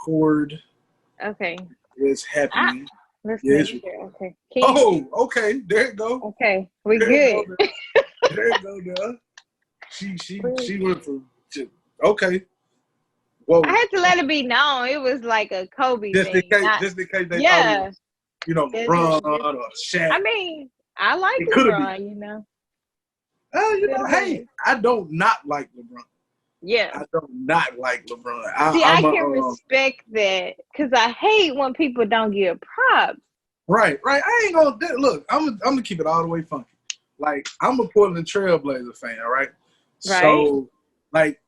record Okay. is happening. Let's Yes. make sure. Okay. Okay. There it go. Okay. We There good. It go, there it go, there. She went from okay. Whoa. I had to let it be known. It was like a Kobe Just thing. in case they thought Yeah. it was, LeBron or Shaq. I mean, I like It could have LeBron, been. Hey, I don't not like LeBron. Yeah. I don't not like LeBron. I can respect that because I hate when people don't give props. Right. I ain't gonna look. I'm gonna keep it all the way funky. Like I'm a Portland Trailblazer fan, right? So, like,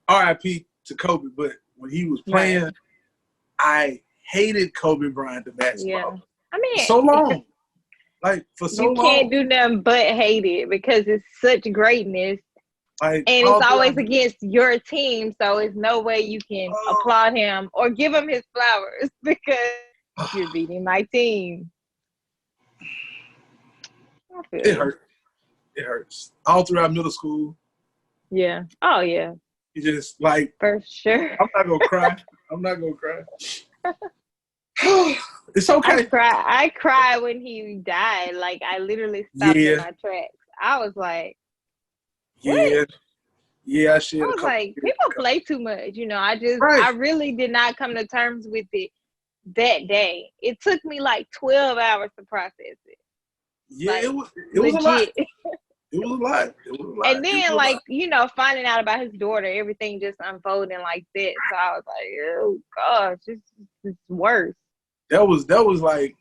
R.I.P. to Kobe, but when he was playing, I hated Kobe Bryant the basketball. Yeah. I mean, for so long. Like for so long. You can't do nothing but hate it because it's such greatness. Like, and it's always against your team, so it's no way you can applaud him or give him his flowers because you're beating my team. It hurts. It hurts. All throughout middle school. Yeah. Oh, yeah. You just like. For sure. I'm not going to cry. I'm not going to cry. It's okay. I cried when he died. Like, I literally stopped in my tracks. I was like, what? Yeah, I should. I was like, people play too much. I really did not come to terms with it that day. It took me like 12 hours to process it. Yeah, like, it was a lot. It was a lot. And then, finding out about his daughter, everything just unfolding like that. So I was like, oh, gosh, it's worse. That was like,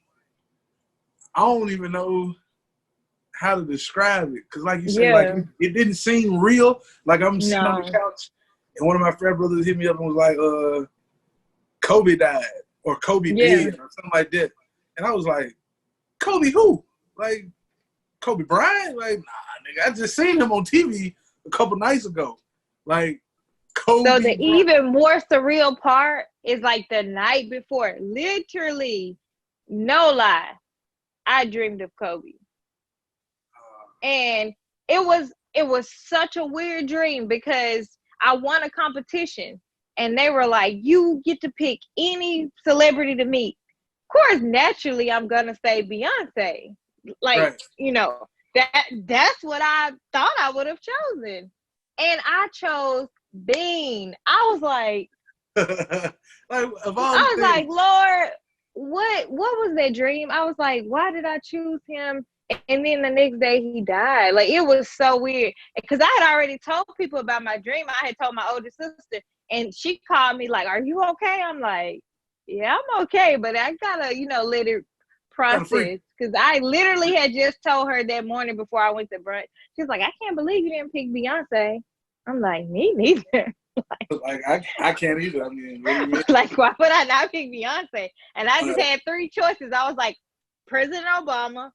I don't even know how to describe it. Because like you said, like it didn't seem real. Like I'm sitting on the couch and one of my frat brothers hit me up and was like, Kobe died or Kobe dead or something like that. And I was like, Kobe who? Like, Kobe Bryant? Like, nah, nigga, I just seen him on TV a couple nights ago. Like, Kobe So the Bryant. even more surreal part is like the night before. Literally, no lie, I dreamed of Kobe. And it was such a weird dream because I won a competition and they were like, you get to pick any celebrity to meet. Of course, naturally, I'm going to say Beyonce. Like, that's what I thought I would have chosen. And I chose Bean. I was like, like, Lord, what was that dream? I was like, why did I choose him? And then the next day he died. Like, it was so weird. Because I had already told people about my dream. I had told my older sister, and she called me like, are you okay? I'm like, yeah, I'm okay. But I gotta, let it process. Because I literally had just told her that morning before I went to brunch. She was like, I can't believe you didn't pick Beyonce. I'm like, me neither. I can't either. I mean, like, why would I not pick Beyonce? And I just had three choices. I was like, President Obama,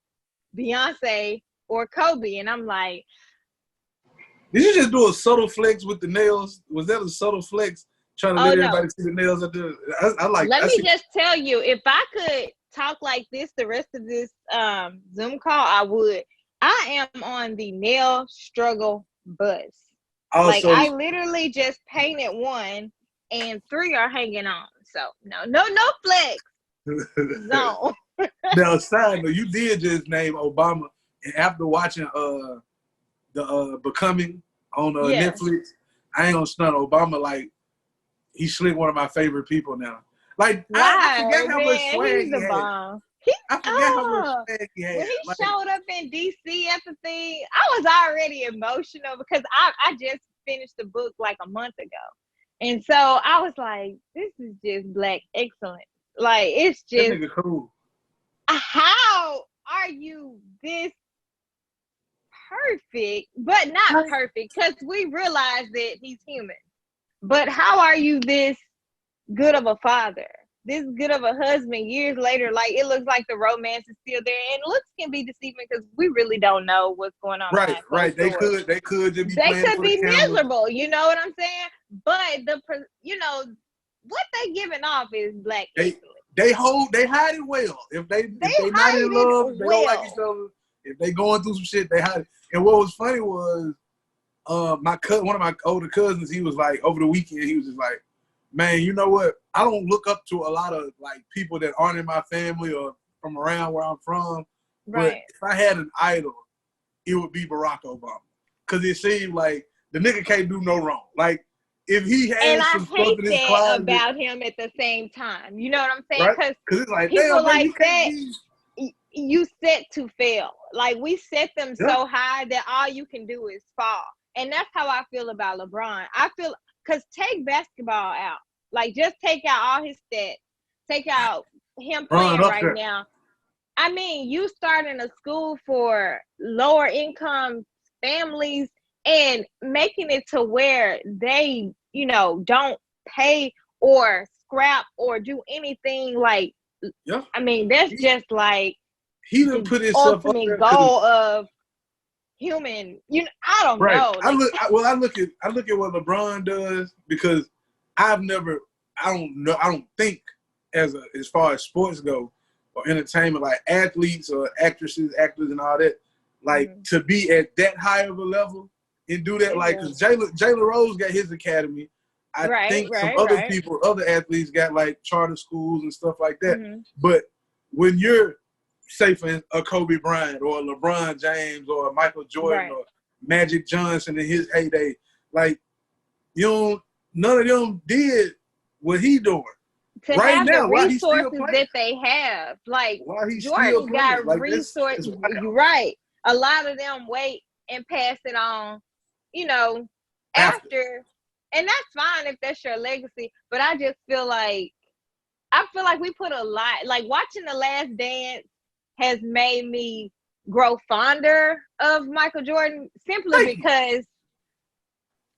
Beyonce, or Kobe. And I'm like, did you just do a subtle flex with the nails? Was that a subtle flex? Trying to let everybody see the nails up there? Let me just tell you, if I could talk like this the rest of this Zoom call, I would. I am on the nail struggle bus. Also, I literally just painted one and 3 are hanging on. So no flex. No. Now, side note, you did just name Obama, and after watching the Becoming on Netflix, I ain't gonna stunt Obama. Like, he's slick one of my favorite people now. Like, I forget how much swag he had. I forget how much swag he had. When he showed up in DC at the thing, I was already emotional because I just finished the book like a month ago. And so I was like, this is just Black excellence. Like, it's just, that nigga cool. How are you this perfect, but not perfect? Because we realize that he's human. But how are you this good of a father? This good of a husband years later? Like, it looks like the romance is still there. And looks can be deceiving because we really don't know what's going on. Right. They could just be miserable. You know what I'm saying? But what they giving off is Black excellence. They hide it well. If they not in love, they don't like each other. If they going through some shit, they hide it. And what was funny was one of my older cousins, he was like, over the weekend, he was just like, man, you know what? I don't look up to a lot of like people that aren't in my family or from around where I'm from. But if I had an idol, it would be Barack Obama. Because it seemed like the nigga can't do no wrong. Like, if he has some stuff in his closet. And I hate that about him at the same time. You know what I'm saying? Because it's like, people damn, like man, you set to fail. Like, we set them so high that all you can do is fall. And that's how I feel about LeBron. I feel, because take basketball out. Like, just take out all his stats. Take out him playing right now. I mean, you starting a school for lower income families and making it to where they, you know, don't pay or scrap or do anything like, I mean, that's just like he done put himself ultimate goal of human, you know, I don't know. Like, I look at what LeBron does, because I don't think as far as sports go or entertainment, like athletes or actresses, actors and all that, like to be at that high of a level and do that, like, because Jalen Rose got his academy. I think some other people, other athletes got like charter schools and stuff like that. But when you're, say for a Kobe Bryant or a LeBron James or a Michael Jordan or Magic Johnson in his heyday, like, none of them did what he doing. To right have now, the resources that they have, like Jordan got resources. You're right. A lot of them wait and pass it on, you know, after. And that's fine if that's your legacy. But I just feel like we put a lot, like watching The Last Dance has made me grow fonder of Michael Jordan, simply because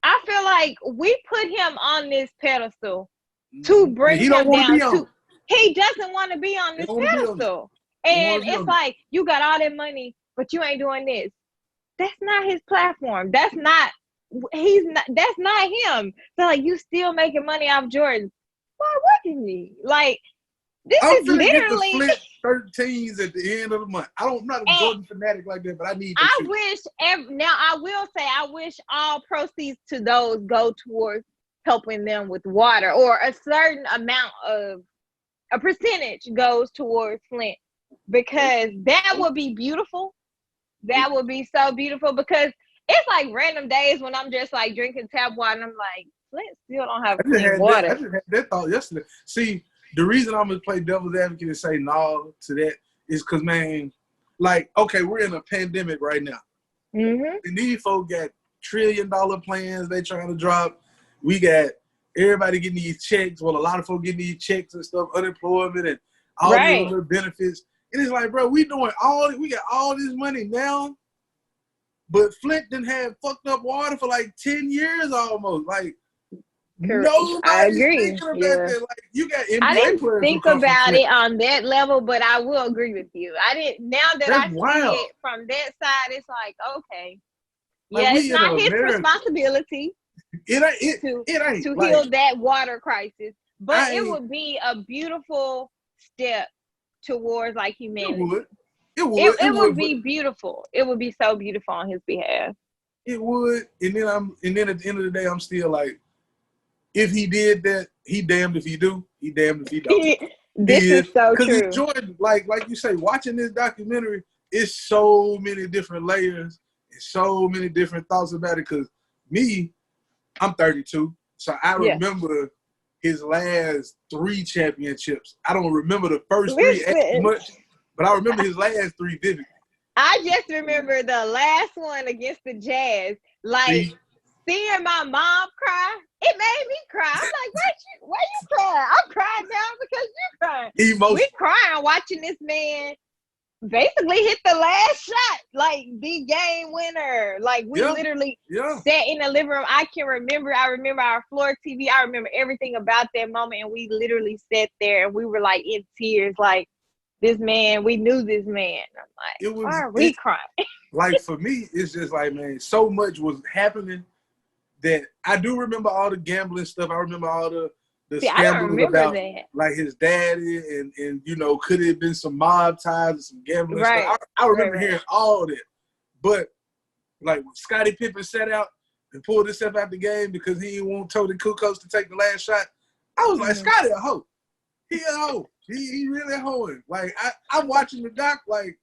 I feel like we put him on this pedestal to bring him down. He doesn't want to be on this pedestal. And it's like, you got all that money, but you ain't doing this. That's not his platform. That's not him. So like, you still making money off Jordan. Why wouldn't he? Like, this is literally get the split 13s at the end of the month. I'm not a Jordan fanatic like that, but I need I will say I wish all proceeds to those go towards helping them with water, or a certain amount of a percentage goes towards Flint, because that would be beautiful. That would be so beautiful, because it's like random days when I'm just like drinking tap water and I'm like, Flint still don't have clean water. I just had that thought yesterday. See, the reason I'm gonna play devil's advocate and say no to that is because, man, like, okay, we're in a pandemic right now. And these folks got $1 trillion plans they trying to drop. We got everybody getting these checks. Well, a lot of folks getting these checks and stuff, unemployment and all these other benefits. And it's like, bro, we got all this money now, but Flint didn't have fucked up water for like 10 years almost. Like, nobody's thinking about that. Like, you got NBA I didn't players think about it on that level, but I will agree with you. I didn't. Now that I see it from that side, it's like, okay, like, it's not his responsibility. It ain't to heal that water crisis, but it would be a beautiful step towards like humanity. It would be beautiful. It would be so beautiful on his behalf. It would, and then at the end of the day, I'm still like, if he did that, he damned if he do, he damned if he don't. This is so true. Because Jordan, like you say, watching this documentary, it's so many different layers and so many different thoughts about it. Because me, I'm 32, so I remember his last 3 championships. I don't remember the first 3 as much, but I remember his last 3 vividly. I just remember the last one against the Jazz. Like, seeing my mom cry, it made me cry. I'm like, why you crying? I'm crying now because you're crying. We crying watching this man basically hit the last shot, like the game winner. Like, we literally sat in the living room. I remember our floor TV. I remember everything about that moment, and we literally sat there and we were like in tears, like, this man, we knew this man. I'm like, why are we crying? Like, for me, it's just like, man, so much was happening that I do remember all the gambling stuff. I remember all the scandals about like his daddy and you know, could it have been some mob ties and some gambling stuff. I remember hearing all that. But like when Scottie Pippen sat out and pulled himself out the game because he didn't want Tony Kukoc to take the last shot, I was like, Scotty a hoe. He a hoe. He really a hoeing. Like, I'm watching the doc like,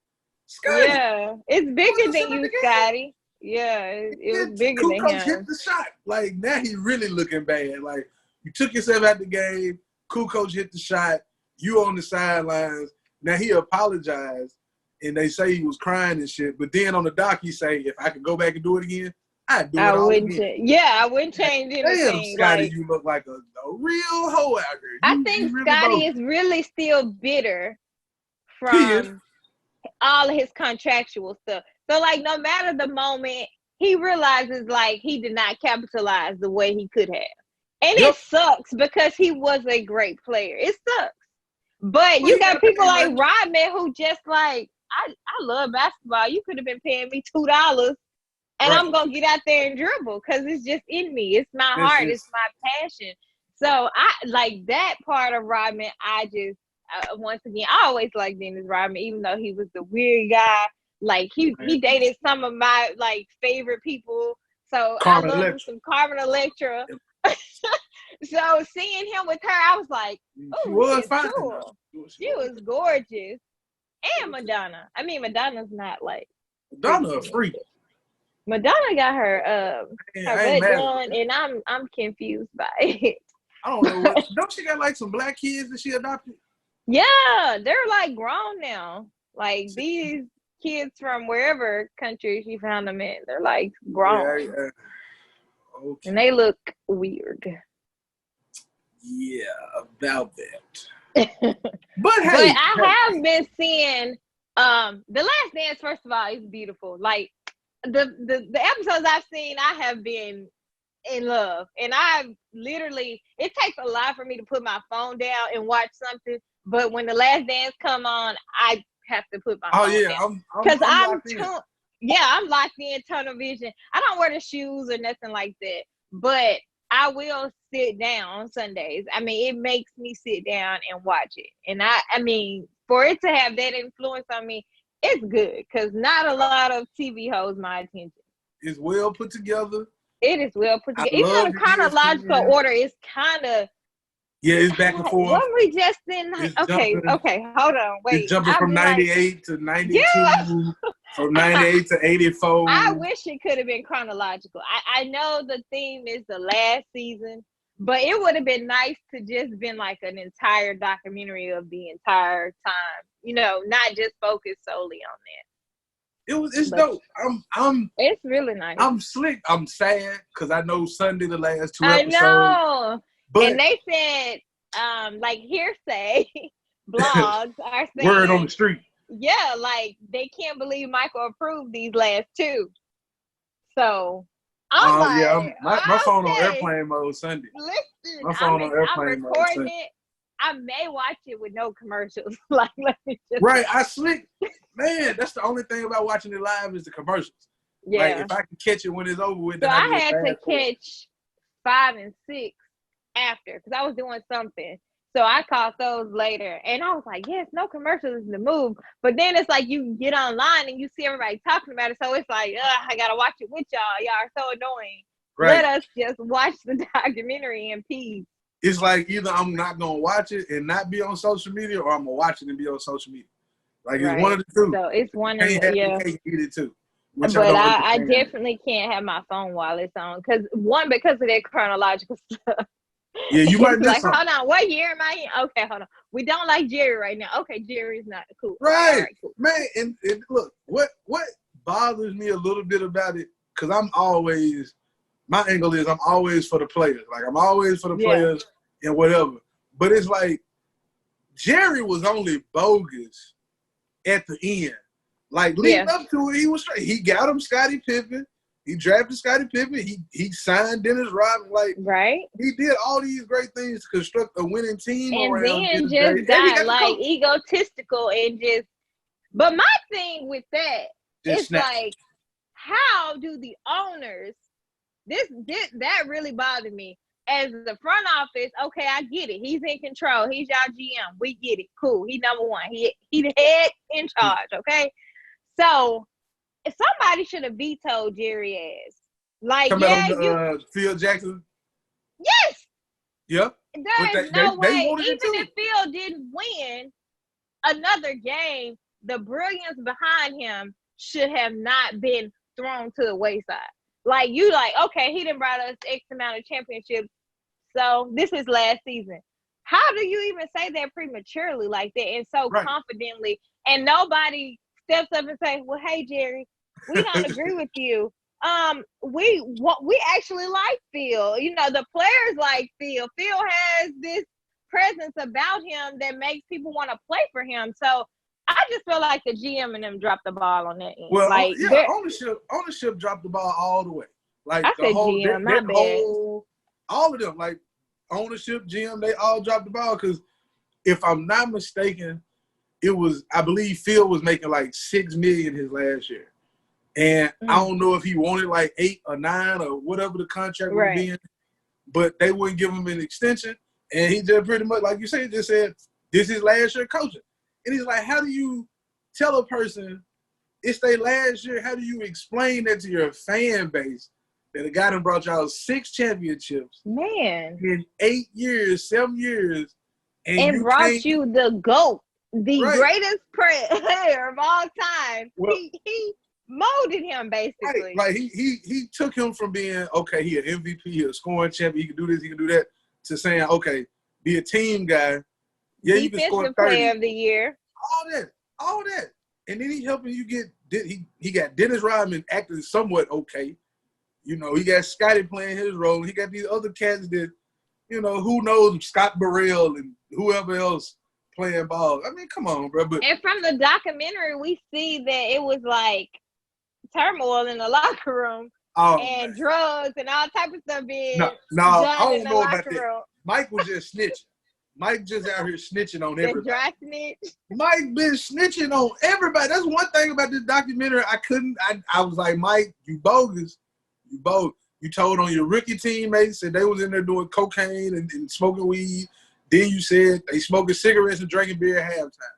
Scotty. Yeah, it's bigger than you, Scotty. Yeah, it was bigger than him. Hit the shot. Like, now he really looking bad. Like, you took yourself out the game. Coach hit the shot. You on the sidelines. Now he apologized, and they say he was crying and shit. But then on the doc, he say, if I could go back and do it again, I'd do it all again. Yeah, I wouldn't change anything. Damn, Scotty, like, you look like a real hoe out here. I think really Scotty is really still bitter from all of his contractual stuff. So, like, no matter the moment, he realizes, like, he did not capitalize the way he could have. And it sucks because he was a great player. It sucks. But you got people like Rodman who just like, I love basketball. You could have been paying me $2 and I'm going to get out there and dribble because it's just in me. It's my heart. It's my passion. So I like that part of Rodman. I just, once again, I always liked Dennis Rodman, even though he was the weird guy. Like he dated some of my like favorite people. So I love some Carmen Electra. So seeing him with her, I was like, oh, cool. She was gorgeous. And Madonna. I mean, Madonna's not like Madonna a freak. Madonna got her butt done, and I'm confused by it. I don't know. Don't she got like some black kids that she adopted? Yeah, they're like grown now. Like these kids from wherever country she found them in, they're like grown. Yeah. Okay. And they look weird. Yeah, about that. But hey, I have been seeing The Last Dance. First of all, is beautiful. Like the episodes I've seen, I have been in love, and I've literally. It takes a lot for me to put my phone down and watch something. But when The Last Dance come on, I have to put my phone down because I'm locked in, tunnel vision. I don't wear the shoes or nothing like that, but I will sit down on Sundays. I mean, it makes me sit down and watch it. And I mean, for it to have that influence on me, it's good because not a lot of TV holds my attention. It's well put together. It is well put together. Even though the chronological order is kind of. Yeah, it's back and forth. What we just in? Okay, hold on, wait. It's jumping from 98 to 92, from 98 to 84. I wish it could have been chronological. I know the theme is the last season, but it would have been nice to just been like an entire documentary of the entire time. You know, not just focus solely on that. It's dope. It's really nice. I'm slick. I'm sad because I know Sunday the last 2 episodes. I know. And they said, like hearsay blogs are saying word on the street. Yeah, like they can't believe Michael approved these last 2. So I'm my phone on airplane mode Sunday. Listen, my phone on airplane mode Sunday. It. I may watch it with no commercials. Like let me just I slick. Man, that's the only thing about watching it live is the commercials. Yeah. Like if I can catch it when it's over with. So I had to catch 5 and 6 after because I was doing something. So I caught those later and I was like, yes, no commercials is the move. But then it's like you get online and you see everybody talking about it. So it's like, I gotta watch it with y'all. Y'all are so annoying. Right. Let us just watch the documentary in peace. It's like either I'm not gonna watch it and not be on social media, or I'm gonna watch it and be on social media. Like it's one of the two. So it's one of the either two. But I definitely can't have my phone while it's on because of that chronological stuff. Yeah, you might miss like, something. Hold on, what year am I in? Okay, hold on. We don't like Jerry right now. Okay, Jerry's not cool. Right, cool. Man. And look, what bothers me a little bit about it, because my angle is I'm always for the players. Like I'm always for the players and whatever. But it's like Jerry was only bogus at the end. Like leading up to it, he was straight. He got him Scottie Pippen. He drafted Scottie Pippen. He signed Dennis Rodman. Like he did all these great things to construct a winning team. And then just got like egotistical and just. But my thing with that is like, how do the owners? That really bothered me. As the front office, okay, I get it. He's in control. He's y'all GM. We get it. Cool. He number one. He the head in charge. Okay, so. Somebody should have vetoed Jerry ass. Like, Phil Jackson? Yes. Yep. There is no they way, wanted it even too. if Phil didn't win another game, the brilliance behind him should have not been thrown to the wayside. Like, you like, okay, he done brought us X amount of championships, so this is last season. How do you even say that prematurely like that and so confidently, and nobody steps up and say, well, hey, Jerry, we don't agree with you. We actually like Phil. You know, the players like Phil. Phil has this presence about him that makes people want to play for him. So I just feel like the GM and them dropped the ball on that end. Well, like, yeah, ownership dropped the ball all the way. Like I the said whole GM, that whole all of them, like ownership, GM, they all dropped the ball because if I'm not mistaken, it was, I believe Phil was making like $6 million his last year. And I don't know if he wanted like 8 or 9 or whatever the contract would be in, but they wouldn't give him an extension. And he just pretty much, like you said, just said, this is last year coaching. And he's like, how do you tell a person it's their last year? How do you explain that to your fan base that a guy that brought y'all 6 championships in 8 years, 7 years, and brought you the GOAT, the greatest player of all time? Well, he molded him basically. Right. Like he took him from being, okay, he an MVP, he a scoring champion, he can do this, he can do that, to saying, okay, be a team guy. Yeah, you can score 30. Player of the year. All that. And then he helping you get, he got Dennis Rodman acting somewhat okay. You know, he got Scotty playing his role. He got these other cats that, you know, who knows, Scott Burrell and whoever else playing ball. I mean, come on, bro. But, and from the documentary, we see that it was like turmoil in the locker room and drugs and all type of stuff being done I don't know about that. Mike was just snitching. Mike just out here snitching on everybody. The dry snitch. Mike been snitching on everybody. That's one thing about this documentary. I was like, Mike, you bogus. You bogus. You told on your rookie teammates that they was in there doing cocaine and smoking weed. Then you said they smoking cigarettes and drinking beer at halftime.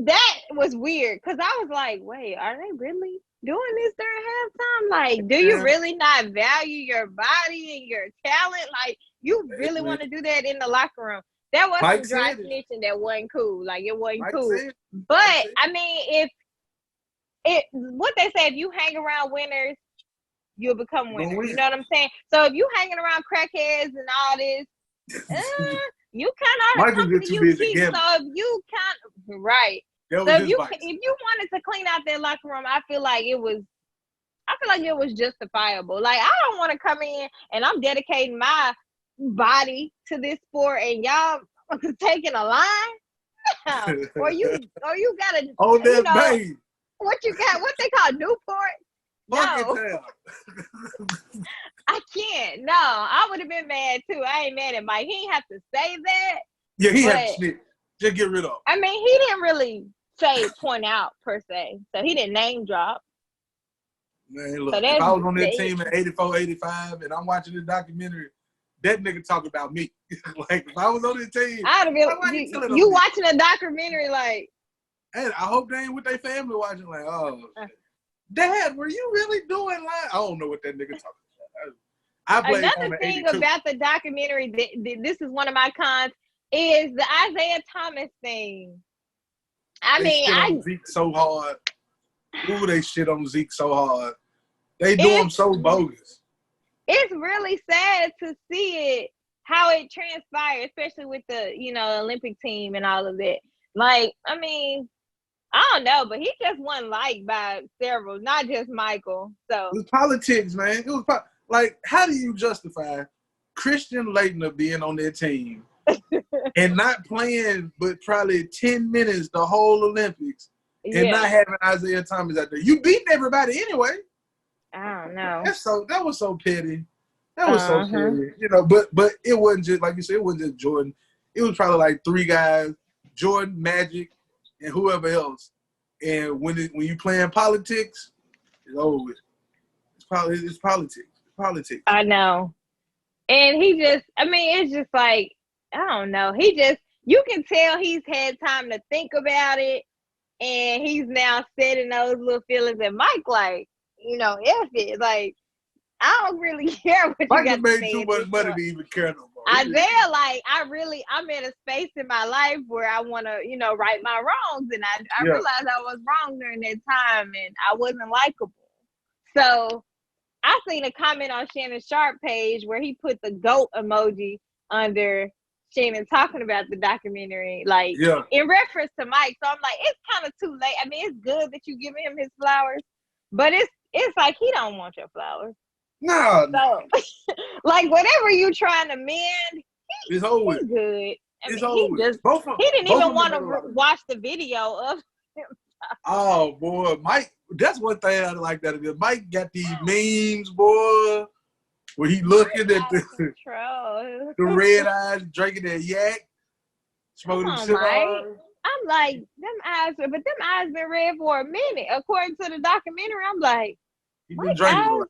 That was weird because I was like, wait, are they really doing this during halftime? Like, do you really not value your body and your talent? Like, you really want to do that in the locker room? That was some dry snitching that wasn't cool. Like, it wasn't cool. But, I mean, what they say, if you hang around winners, you'll become winners. You know what I'm saying? So, if you hanging around crackheads and all this, you kind of company you keep. So if you kind of so if you wanted to clean out that locker room, I feel like it was justifiable. Like, I don't want to come in and I'm dedicating my body to this sport and y'all taking a line, or you gotta what you got? What they call Newport? No, I can't. No, I would have been mad too. I ain't mad at Mike. He ain't have to say that. Yeah, he had to snitch. Just get rid of him. I mean, he didn't really point out per se. So he didn't name drop. Man, look, if I was on that team in 84, 85, and I'm watching this documentary, that nigga talk about me. Like, if I was on this team, I'd have been, you watching a documentary like. And I hope they ain't with their family watching like, oh, Dad, were you really doing like? I don't know what that nigga talking about. Another thing about the documentary, this is one of my cons, is the Isaiah Thomas thing. I Zeke so hard. Ooh, they shit on Zeke so hard. They do him so bogus. It's really sad to see it, how it transpired, especially with the, Olympic team and all of that. Like, I mean, I don't know, but he just wasn't liked by several, not just Michael. So it was politics, man. It was like, how do you justify Christian Laettner being on their team and not playing but probably 10 minutes the whole Olympics and not having Isaiah Thomas out there? You beat everybody anyway. I don't know. That was so petty. That was so petty. But it wasn't just, like you said, it wasn't just Jordan. It was probably like 3 guys, Jordan, Magic, and whoever else. And when you playing politics, it's over with. It's politics. Politics. I know. And he just, it's just like, I don't know. You can tell he's had time to think about it. And he's now setting those little feelings. And Mike, like, F it. Like, I don't really care what Mike you got made to say too much money to even care no more. Isaiah, like, I'm in a space in my life where I want to, you know, right my wrongs. And I realized I was wrong during that time and I wasn't likable. So I seen a comment on Shannon Sharp page where he put the GOAT emoji under Shannon talking about the documentary, like in reference to Mike. So I'm like, it's kind of too late. I mean, it's good that you giving him his flowers, but it's like he don't want your flowers. No. So, like, whatever you trying to mend, he's good. I mean, he didn't even want to watch the video of him. Oh boy, Mike. That's one thing I like that. Mike got these memes, boy, where he looking at the red eyes, drinking that yak, smoking them cigars. I'm like, them eyes been red for a minute. According to the documentary, I'm like, he been drinking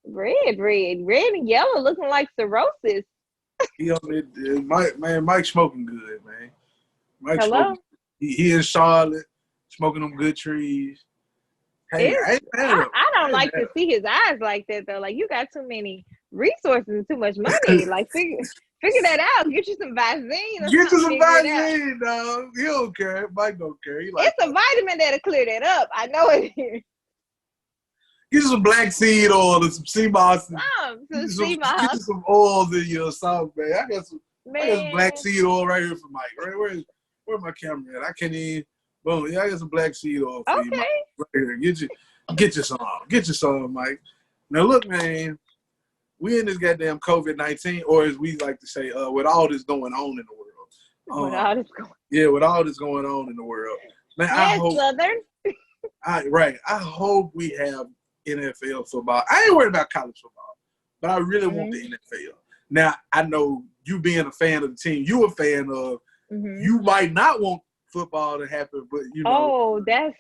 red and yellow, looking like cirrhosis. Mike smoking good, man. Mike Hello? smoking. He in Charlotte, smoking them good trees. Hey, I don't like to see his eyes like that though. Like, you got too many resources and too much money. Like, figure that out. Get you some Visine. Get you some Visine, dog. He don't care. Mike don't care. It's a vitamin that'll clear that up. I know it is. Get you some black seed oil and some sea moss. Some sea moss. Get you some oils in your sauce, man. I got some black seed oil right here for Mike. Right, where's my camera at? I can't even. Boom. Yeah, I got some black seed oil for you, Mike. Right here. Get you some. Get you some, Mike. Now look, man. We in this goddamn COVID-19, or as we like to say, with all this going on in the world. With all this going on in the world. Man, I hope. Southern. I hope we have NFL football. I ain't worried about college football, but I really want the NFL. Now, I know you being a fan of the team you a fan of, you might not want football to happen, but you know. Oh, that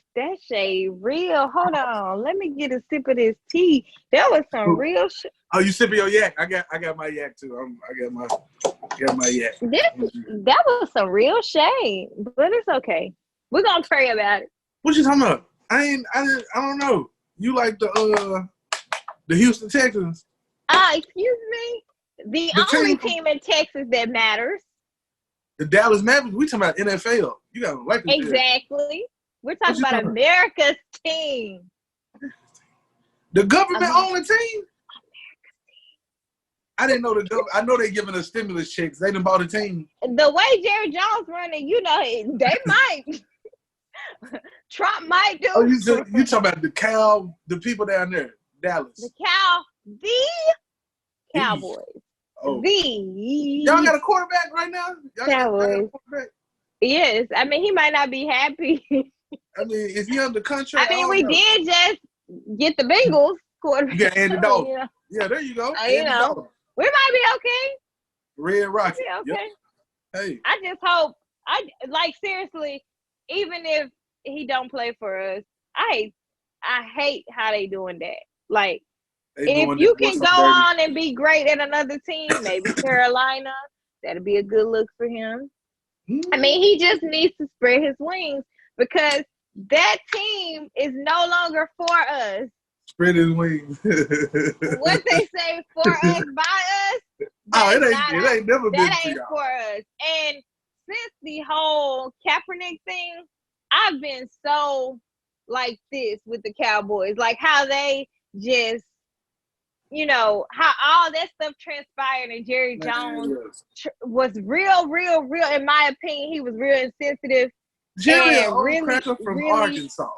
shade real. Hold on, let me get a sip of this tea. That was some real shit. Oh, you sipping your yak? I got my yak too. I got my yak. That was some real shade, but it's okay. We're gonna pray about it. What you talking about? I don't know. You like the Houston Texans? Excuse me. The only team in Texas that matters. The Dallas Mavericks. We talking about NFL. You got like exactly. We're talking about America's team. The government-only team. I didn't know I know they giving us stimulus checks. They done bought a team. The way Jerry Jones running, you know, they might. Trump might do. Oh, you talking about the people down there, Dallas. The Cowboys. Oh. Y'all got a quarterback right now? Cowboys. Yes. I mean, he might not be happy. I mean, is he under contract? I mean, we did just get the Bengals quarterback. You got Andy Dalton. Yeah, there you go. You know, we might be okay. Red Rocket. Okay. Yep. Hey. I just hope, seriously, even if he don't play for us, I hate how they doing that. Like, if you can go on and be great at another team, maybe Carolina, that'll be a good look for him. I mean, he just needs to spread his wings because that team is no longer for us. Spread his wings. What they say, for us, by us. It ain't never been that ain't for us. And since the whole Kaepernick thing, I've been so like this with the Cowboys, like how they just, you know, how all that stuff transpired and Jerry Jones was real. In my opinion, he was real insensitive. Jerry, a cracker from Arkansas.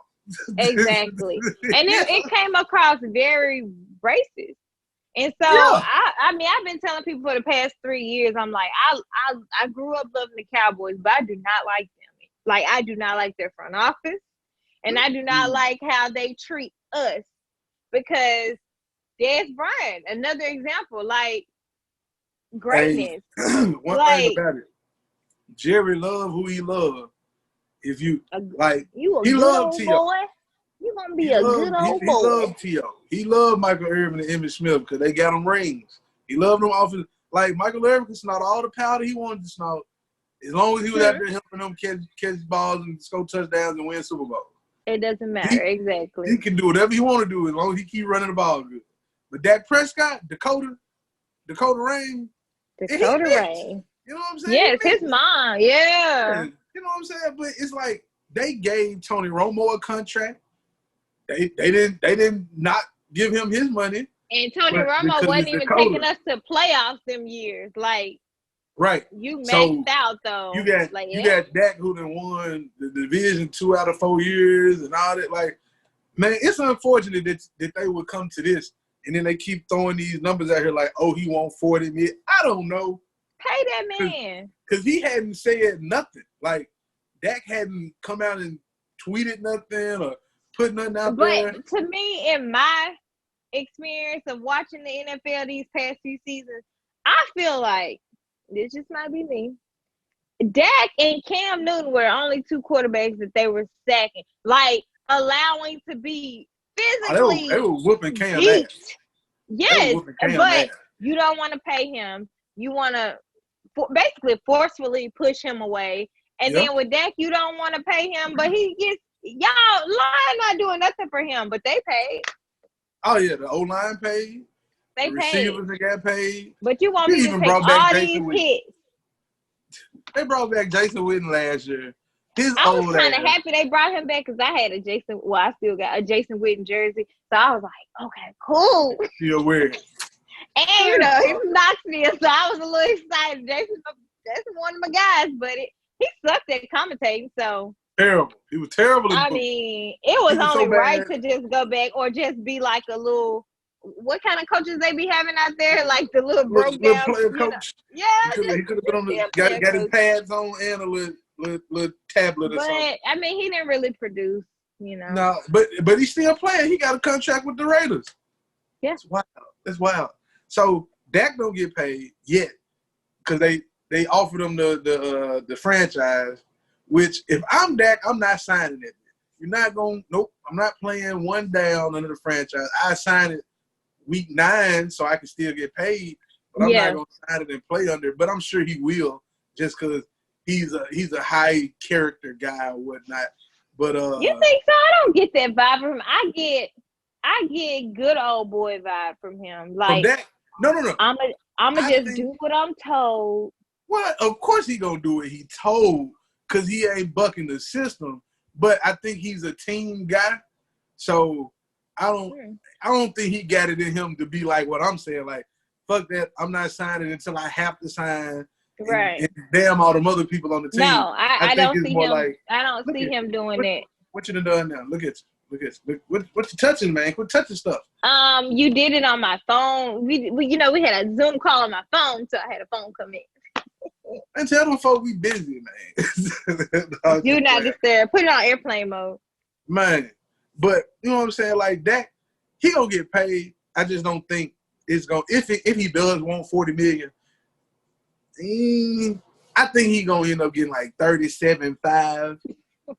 Exactly. And it came across very racist. And so, I mean, I've been telling people for the past 3 years, I'm like, I grew up loving the Cowboys, but I do not like them. Like, I do not like their front office. And I do not like how they treat us. Because Des Bryant, another example, like, greatness. One thing about it, Jerry loved who he loved. If you, like, he loved T.O. You're going to be a good old boy. He loved T.O. He loved Michael Irvin and Emmitt Smith because they got him rings. He loved them off his, like, Michael Irvin could snort all the powder he wanted to snort as long as he was out there helping them catch balls and score touchdowns and win Super Bowl. It doesn't matter, exactly. He can do whatever he want to do as long as he keep running the ball good. But Dak Prescott, Dakota Rain. Dakota Rain. You know what I'm saying? Yes, his mom. Yeah. You know what I'm saying? But it's like they gave Tony Romo a contract. They didn't not give him his money. And Tony Romo wasn't even taking us to playoffs them years. Like, right. You maxed out though. You got Dak who done won the division 2 out of 4 years and all that. Like, man, it's unfortunate that they would come to this and then they keep throwing these numbers out here like, oh, he won 40 million. I don't know. Pay that man. Because he hadn't said nothing. Like, Dak hadn't come out and tweeted nothing or put nothing out there. But to me, in my experience of watching the NFL these past few seasons, I feel like, this just might be me, Dak and Cam Newton were only 2 quarterbacks that they were sacking. Like, allowing to be physically they were whooping Cam ass. Yes, but you don't want to pay him. You want to basically forcefully push him away. And then with Dak, you don't want to pay him, but he gets y'all line not doing nothing for him, but they paid. Oh yeah, the O-line paid. They the paid. Receivers that got paid. But you want me to take all these hits. They brought back Jason Witten last year. I was kind of happy they brought him back because I had a Jason. Well, I still got a Jason Witten jersey, so I was like, okay, cool. You're weird. And you know, he's Knoxville, so I was a little excited. That's one of my guys, but he sucked at commentating, so. Terrible. He was terrible. I mean, it was only right to just go back or just be like a little. What kind of coaches they be having out there? Like the little broke down player coach. Yeah, he could have been on the got his pads on and a little tablet or something. But I mean, he didn't really produce, you know. No, but he's still playing. He got a contract with the Raiders. Yeah, that's wild. So Dak don't get paid yet because they offered him the franchise. Which if I'm Dak, I'm not signing it. You're not going. Nope, I'm not playing one down under the franchise. I sign it week 9 so I can still get paid, but I'm not gonna sign it and play under it. But I'm sure he will, just because he's a high character guy or whatnot. But you think so? I don't get that vibe from him. I get good old boy vibe from him. Like no. I'ma just do what I'm told. Well, of course he gonna do what he told, because he ain't bucking the system. But I think he's a team guy, so I don't think he got it in him to be like what I'm saying. Like, fuck that, I'm not signing until I have to sign. Right. And damn all them other people on the team. No, I don't see him. Like, I don't see him doing that. What you done now? Look at you. What you touching, man? Quit touching stuff. You did it on my phone. We we had a Zoom call on my phone, so I had a phone come in. And tell them folks we busy, man. You're not disturbed. Put it on airplane mode. Man. But you know what I'm saying? Like that, he gonna get paid. I just don't think it's gonna if he does want $40 million, I think he gonna end up getting like 37.5. And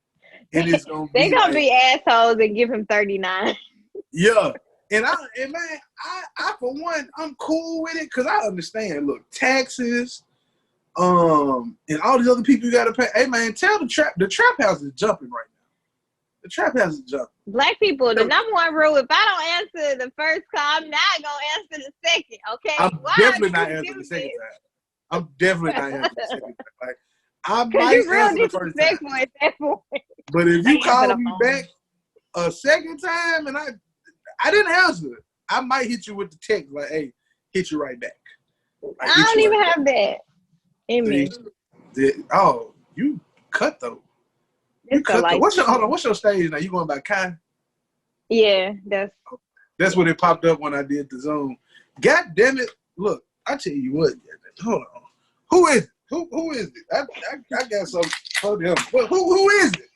it's gonna They're gonna be assholes and give him 39. Yeah. And man, I for one, I'm cool with it because I understand. Look, taxes, and all these other people you gotta pay. Hey man, tell the trap house is jumping right now. The trap house is jumping. Black people, the number one rule: if I don't answer the first call, I'm not gonna answer the second. Okay? I'm definitely not answering the second time. I'm definitely not answering the second time. Like, I might answer the first time. At that point. But if you call me back a second time and I didn't answer, I might hit you with the text like, "Hey, hit you right back." I don't even have that in me. Oh, you cut though. What's your stage now? You going by Kai? Yeah, that's what it popped up when I did the Zoom. God damn it! Look, I tell you what. Hold on. Who is it? Who is it? I got some for them. Who is it?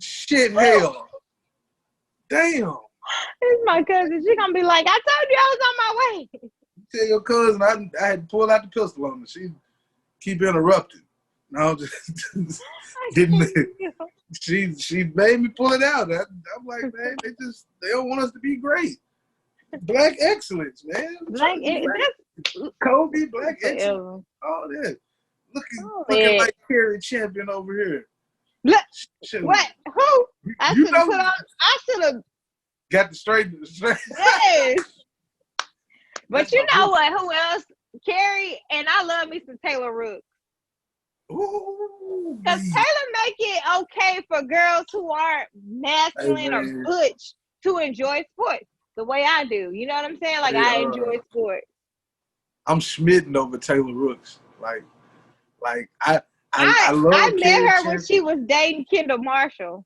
Shit, hell. Damn. It's my cousin. She gonna be like, I told you I was on my way. Tell your cousin I had to pull out the pistol on her. She keep interrupting. No, just didn't. She made me pull it out. I'm like, man, they don't want us to be great. Black excellence, man. Kobe, black excellence. All that. Looking like Kerry Champion over here. Look, what? Who? I should have got the straight. Yes. But you know what? Who else? Carrie, and I love me some Taylor Rooks. Because Taylor make it okay for girls who aren't masculine or butch to enjoy sports the way I do. You know what I'm saying? Like, I enjoy sports. I'm smitten over Taylor Rooks. Like I love I met her Champion. when she was dating Kendall Marshall.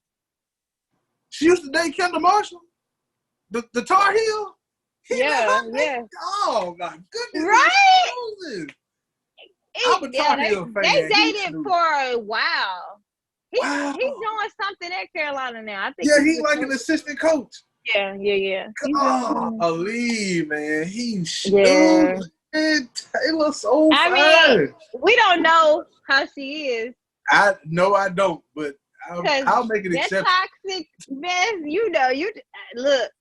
She used to date Kendall Marshall? The Tar Heel? Yeah. Oh, my goodness. Right? I'm a Tar Heel fan. They dated for a while. He's doing something at Carolina now. I think he's like an assistant coach. Yeah. Ali, man. He's stupid. Taylor so fine. Mean, we don't know how she is. I don't, but I'll make an exception. That toxic mess, you look.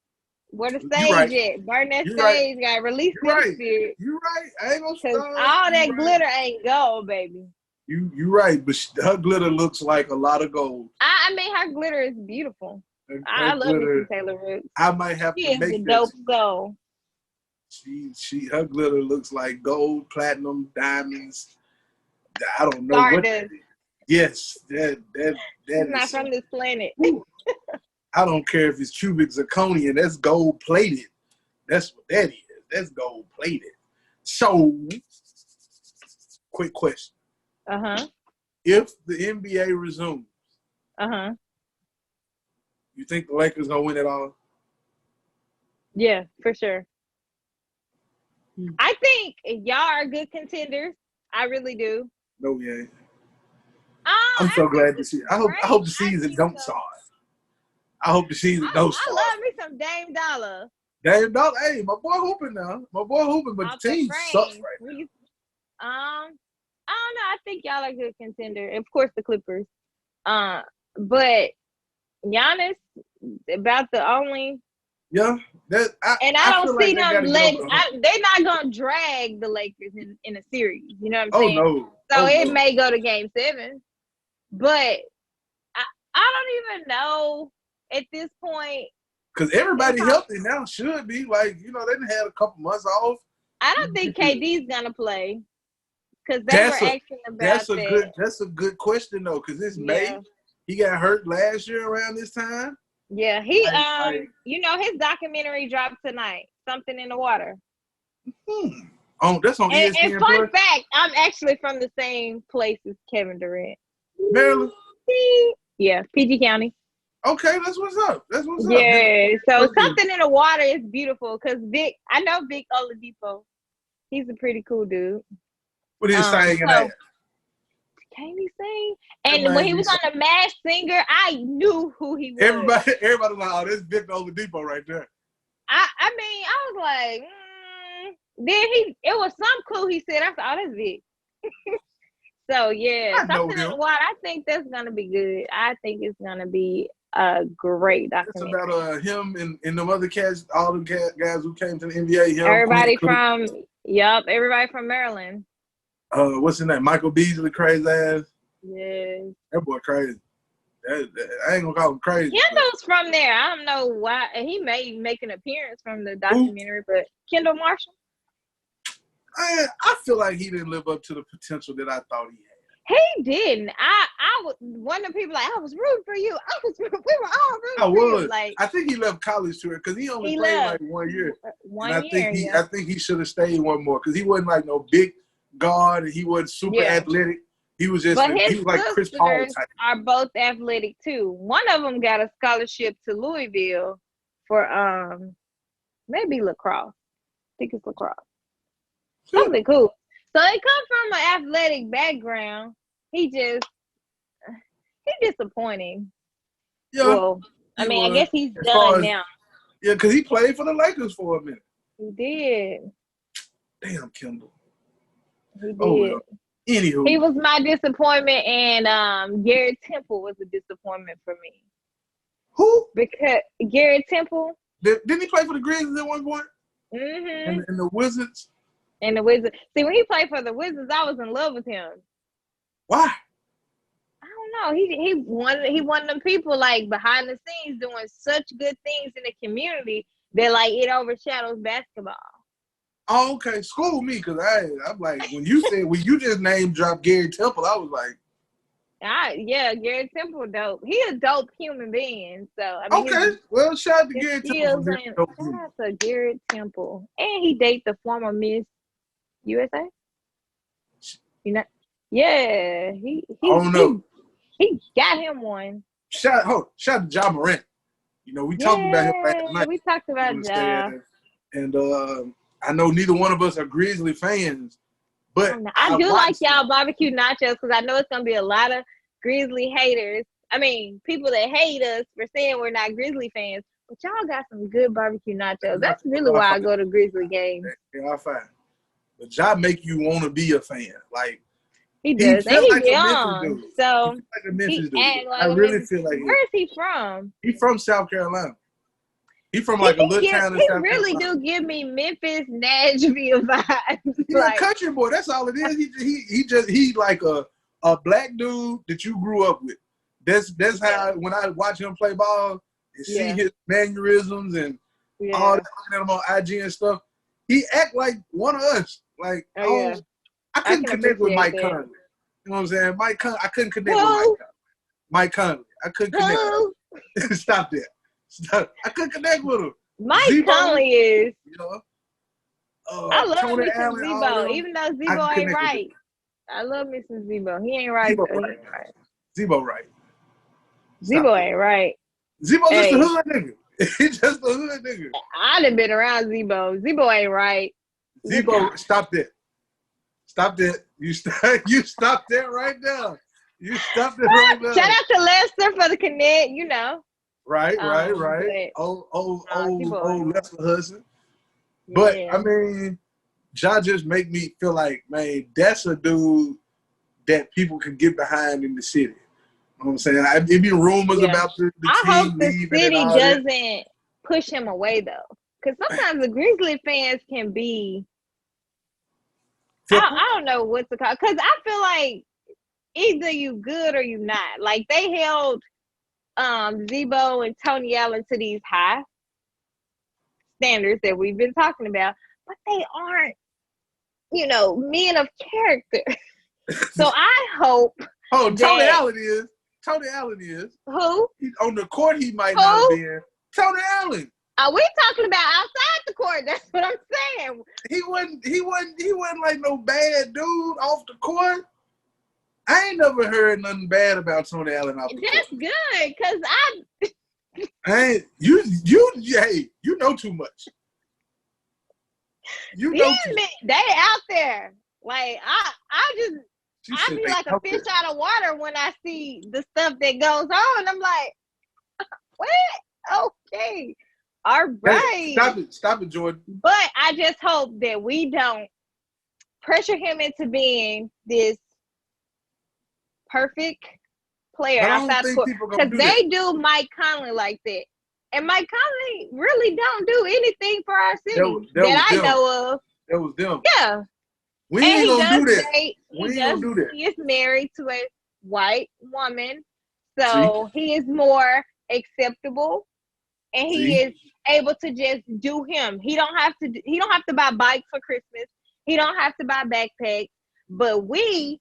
Where the stage at? Burn that stage. Got to release that spirit. You're right. I ain't gonna stop. All that glitter ain't gold, baby. You're right, but her glitter looks like a lot of gold. I mean, her glitter is beautiful. I love it, Taylor Rooks. I might have to make a dope gold. Her glitter looks like gold, platinum, diamonds. I don't know Stardust. what that is. Yes, that it's not from this planet. I don't care if it's cubic zirconium. That's gold plated. That's what that is. That's gold plated. So, quick question. If the NBA resumes, you think the Lakers gonna win it all? Yeah, for sure. I think y'all are good contenders. I really do. No, yeah. I'm so glad to see. I hope the season don't start. I hope the season don't start. I love me some Dame Dollar. Dame Dollar, hey, my boy hooping now. But the team sucks right now. I don't know. I think y'all are good contender. Of course, the Clippers. But Giannis about the only. Yeah, I don't see them letting. They're not gonna drag the Lakers in a series. You know what I'm saying? No. So it may go to Game 7, but I don't even know at this point. Because everybody healthy now should be like they done had a couple months off. I don't think KD's gonna play because they were asking about that. That's a good question though, because it's May. He got hurt last year around this time. Yeah, he his documentary dropped tonight. Something in the Water. Oh, that's on ESPN. And fun fact, I'm actually from the same place as Kevin Durant. Maryland. Yeah, PG County. Okay, that's what's up. Yeah, so Something in the Water is beautiful because I know Bigg Oladipo. He's a pretty cool dude. What is saying in that? Can he sing? And when he was on The Masked Singer, I knew who he was. Everybody was like, oh, that's Bigg Oladipo right there. I mean, I was like, Then it was some clue he said. I thought, oh, that's Bigg. So yeah, Something in the Water. I think that's gonna be good. I think it's gonna be a great documentary. It's about him and them other cats, all the guys who came to the NBA. Everybody from Maryland. What's his name? Michael Beasley, crazy ass. Yeah. That boy crazy. I ain't gonna call him crazy. Kendall's from there. I don't know why. He may make an appearance from the documentary, but Kendall Marshall. I feel like he didn't live up to the potential that I thought he had. He didn't. I was one of the people like I was rooting for you. We were all rooting for you. Like I think he left college tour because he only played like 1 year. I think he should have stayed one more because he wasn't like no big guard and he wasn't super athletic. He was just he was like Chris Paul type. Are both athletic too. One of them got a scholarship to Louisville for maybe lacrosse. I think it's lacrosse. Something cool. So they come from an athletic background. He's disappointing. Yeah. Well, I guess he's done now. Yeah, because he played for the Lakers for a minute. He did. Damn, Kendall. He did. Oh, well. Anywho. He was my disappointment, and Garrett Temple was a disappointment for me. Who? Because Garrett Temple. Didn't he play for the Grizzlies at one point? Mm-hmm. And the Wizards? And the Wizards. See, when he played for the Wizards, I was in love with him. Why? I don't know. He one of them people like behind the scenes doing such good things in the community that like it overshadows basketball. Oh, okay. School me, because I'm like, when you just name dropped Gary Temple, I was like, yeah, Gary Temple dope. He a dope human being. So I mean, okay. Well, shout out to Gary Temple for being dope. Shout out to Gary Temple, and he date the former Miss USA. You know, yeah, he got him one. Shout out to Ja Morant. You know, we talked about him last night. We talked about Ja. And I know neither one of us are Grizzly fans, but I do like y'all barbecue nachos because I know it's gonna be a lot of Grizzly haters. I mean, people that hate us for saying we're not Grizzly fans, but y'all got some good barbecue nachos. That's really why I go to Grizzly games. They are fine. But Ja make you want to be a fan. Like, he does. And he's like young. So like a Memphis dude. Like I really feel like where is he from? He's from South Carolina. He's from like a little town in South Carolina. He really do give me Memphis, Nashville vibes. He's like, a country boy. That's all it is. He like a black dude that you grew up with. That's how when I watch him play ball and see his mannerisms and all that, looking at him on IG and stuff, he act like one of us. Like I couldn't connect with Mike Conley. You know what I'm saying? I couldn't connect with Mike Conley. I couldn't connect. Stop that. I couldn't connect with him. Mike Conley is. You know, I love me some Zebo, even though Zebo ain't right. I love me some Zebo. He ain't right. Zebo right. Zebo ain't right. Zebo just a hood nigga. He's just a hood nigga. I done been around Zebo. Zebo ain't right. Zebo, stop that. Stop that. You stop that right now. You stopped it right now. Shout out to Lester for the connect, you know. Right. Old Lester Hudson. But I mean, Ja just make me feel like, man, that's a dude that people can get behind in the city. You know what I'm saying? There be rumors about the I team hope the leaving city and all doesn't push him away though, because sometimes the Grizzly fans can be. I don't know what to call, because I feel like either you good or you not. Like they held Zebo and Tony Allen to these high standards that we've been talking about, but they aren't, men of character. So I hope. Oh, Tony Allen is. Tony Allen is. Who? On the court, he might not have been. Tony Allen. Are we talking about outside the court? That's what I'm saying. He wasn't like no bad dude off the court. I ain't never heard nothing bad about Tony Allen off the court. That's good, cause you know too much. You know too much. They out there. Like I be like a fish out of water when I see the stuff that goes on. I'm like, what? Okay. All right. Hey, stop it, Jordan. But I just hope that we don't pressure him into being this perfect player outside the court. Because they do Mike Conley like that. And Mike Conley really don't do anything for our city that I know of. That was them. Yeah. We ain't gonna do that. We ain't gonna do that. He is married to a white woman. So he is more acceptable. And he is able to just do him. He don't have to buy bikes for Christmas. He don't have to buy backpacks. But we,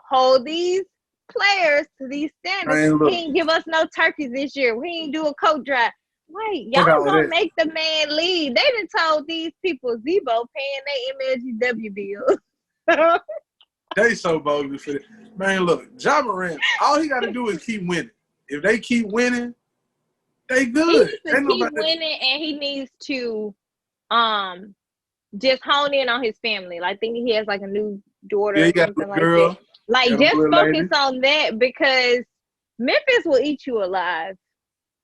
hold these players to these standards. He ain't give us no turkeys this year. We ain't do a coat drive. Wait, y'all gonna make the man leave. They done told these people Zebo paying their MLGW bills. They so bogus for that. Man, look, Ja Morant, all he gotta do is keep winning. If they keep winning, they good. He needs to keep winning, and he needs to just hone in on his family. Like, I think he has like a new daughter or something like that. Like, just focus on that, because Memphis will eat you alive.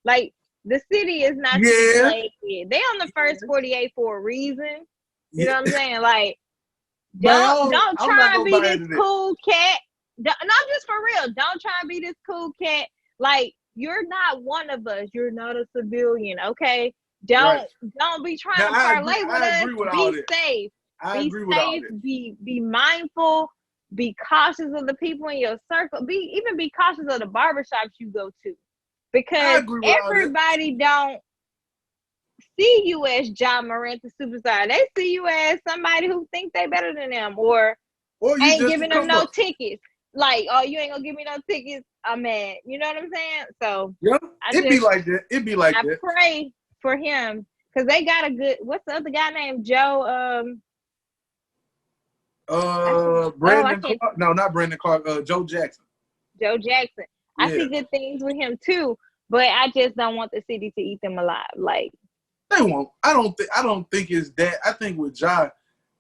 Like, the city is not to be played with. They on the first 48 for a reason. You know what I'm saying? Like, don't try and be this cool cat. No, just for real. Don't try and be this cool cat. Like, you're not one of us. You're not a civilian, okay? Don't be trying to parlay with us. Be safe. Be safe. Be mindful. Be cautious of the people in your circle. Be cautious of the barbershops you go to. Because everybody don't see you as Ja Morant, the superstar. They see you as somebody who thinks they better than them, or you ain't just giving them no tickets. Like, oh, you ain't gonna give me no tickets. I'm mad. You know what I'm saying? So yeah, it'd be like that. It'd be like that. I pray for him because they got a good. What's the other guy named Joe? Brandon Clark. No, not Brandon Clark. Joe Jackson. Joe Jackson. Yeah. I see good things with him too, but I just don't want the city to eat them alive. Like they won't. I don't think it's that. I think with Ja,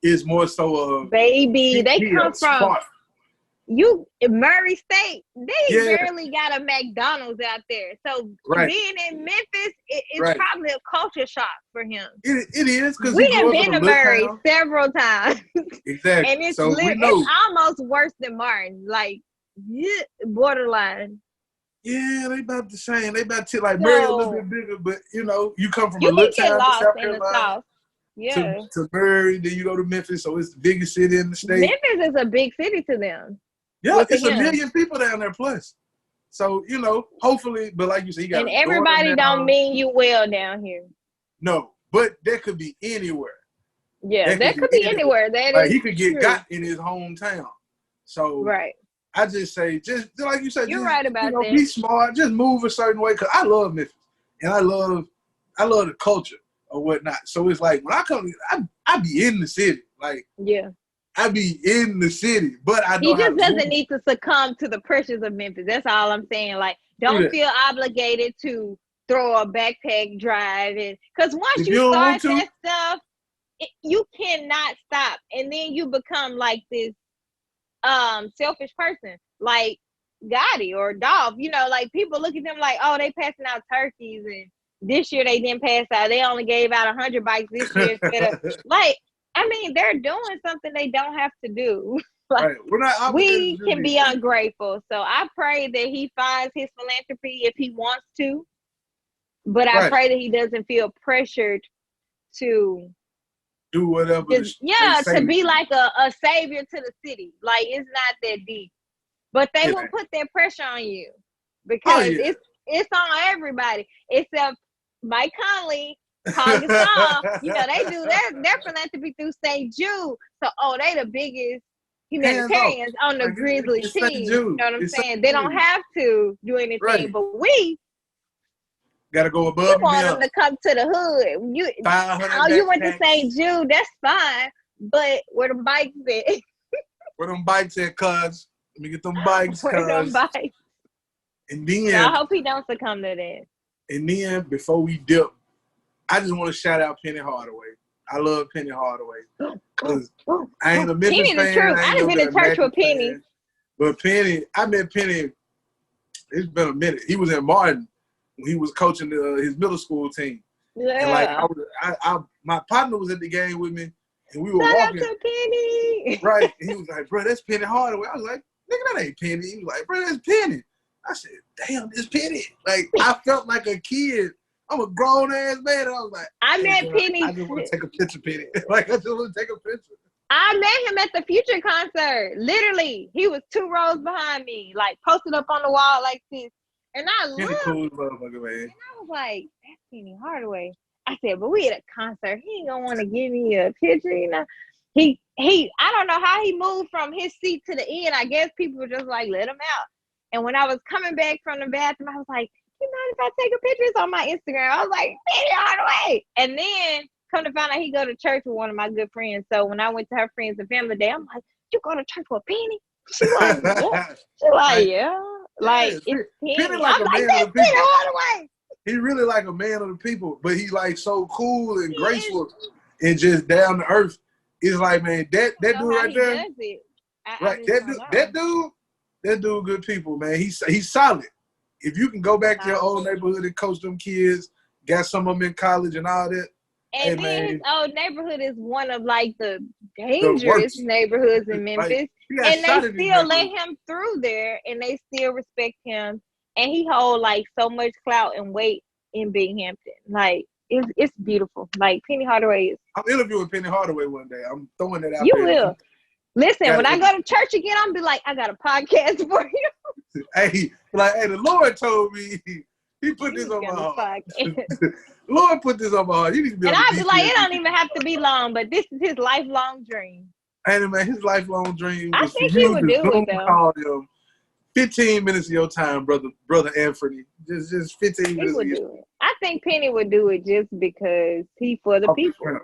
it's more so baby. They come from Murray State. They barely got a McDonald's out there. So being in Memphis, it's probably a culture shock for him. It is because we have been to Murray several times. Exactly. And it's almost worse than Martin. Like borderline. Yeah, they about the same. They about to like Murray a little bit bigger, but you come from a little town in South Carolina. Yeah. To Murray, then you go to Memphis, so it's the biggest city in the state. Memphis is a big city to them. Yeah, it's 1 million people down there plus. So, hopefully, but like you said, you got. And everybody don't mean you well down here. No, but that could be anywhere. Yeah, that could be anywhere. That like is he could get got in his hometown. So I just say, just like you said, you're right about that. Be smart, just move a certain way. Cause I love Memphis and I love the culture or whatnot. So it's like when I come, I be in the city, like I be in the city, but I know he just doesn't need to succumb to the pressures of Memphis. That's all I'm saying. Like, don't feel obligated to throw a backpack drive, and because once you start that stuff, you cannot stop, and then you become like this selfish person, like Gotti or Dolph. Like people look at them like, oh, they passing out turkeys, and this year they didn't pass out. They only gave out 100 bikes this year instead of like. I mean, they're doing something they don't have to do. Like, we're not. We can be ungrateful. So I pray that he finds his philanthropy if he wants to. But I pray that he doesn't feel pressured to do whatever. To be like a savior to the city. Like, it's not that deep. But they will put that pressure on you because it's on everybody except Mike Conley. They do their philanthropy through St. Jude. So, they the biggest humanitarians on the Grizzly team. You know what I'm saying? They don't have to do anything, but we gotta go above. We want them to come to the hood. You went to St. Jude, that's fine. But where the bikes at? Where them bikes at, cuz? Let me get them bikes, cuz. Where them bikes? And then I hope he don't succumb to that. And then before we dip, I just want to shout out Penny Hardaway. I love Penny Hardaway. Cause I ain't a Memphis fan. Penny the truth. I ain't been to church with Penny. But Penny, I met Penny, it's been a minute. He was in Martin when he was coaching his middle school team. Yeah. And my partner was at the game with me, and we were Shout walking. Out to Penny. Right. And he was like, bro, that's Penny Hardaway. I was like, nigga, that ain't Penny. He was like, bro, that's Penny. I said, damn, it's Penny. Like, I felt like a kid. I'm a grown ass man. And I was like, I met Penny. I just want to take a picture, Penny. Like, I just want to take a picture. I met him at the Future concert. Literally, he was 2 rows behind me, like posted up on the wall like this. And I loved cool motherfucker, man. And I was like, that's Penny Hardaway. I said, but we at a concert. He ain't gonna want to give me a picture, He I don't know how he moved from his seat to the end. I guess people were just like, let him out. And when I was coming back from the bathroom, I was like, you mind if I take a picture? It's on my Instagram. I was like, Penny Hardaway. And then come to find out he go to church with one of my good friends. So when I went to her friends and family day, I'm like, you go to church with Penny? She like, yeah. She like, yeah. Like, it's Penny. Like I'm like, that's Penny Hardaway. He really like a man of the people, but he like so cool and graceful and just down to earth. It's like, man, that dude right there. Right. That dude good people, man. He's solid. If you can go back to your old neighborhood and coach them kids, got some of them in college and all that. And then his old neighborhood is one of like the dangerous neighborhoods in Memphis. And they still let him through there and they still respect him. And he hold like so much clout and weight in Binghampton. Like it's beautiful. Like Penny Hardaway is. I'm interviewing Penny Hardaway one day. I'm throwing it out there. You will. Listen, when I go to church again, I'm be like, I got a podcast for you. Hey, the Lord told me He put this on my heart. Lord put this on my heart. He needs to be and on I'd the be like, BTSE. it don't even have to be long, but this is his lifelong dream. And man, his lifelong dream I is for think he you would to do it, Zoom though. call him 15 minutes of your time, brother Anthony. Just 15 minutes. He would do it. I think Penny would do it just because he for the people.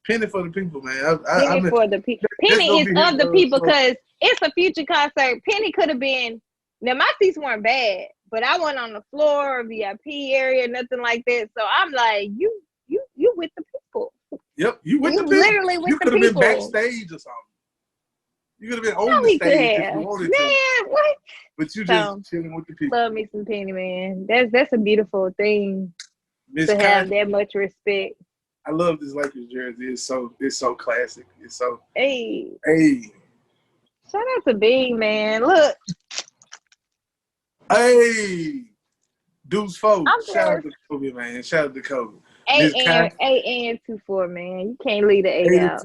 Penny for the people, man. Penny for the people. Penny is of the people because it's a Future concert. Penny could have been. Now my seats weren't bad, but I went on the floor, VIP area, nothing like that. So I'm like, you with the people. Yep, you with the people. Literally with you the people. You could have been backstage or something. You could have been on the stage if you wanted to. Man, what? But you just chilling with the people. Love me some Penny, man. That's a beautiful thing to have that much respect. I love this Lakers jersey. It's so classic. It's so hey. Shout out to Bigg, man. Look. Hey. Deuce 4. Shout out to Kobe, man. Shout out to Kobe. 8 and 2-4, man. You can't leave the 8 out.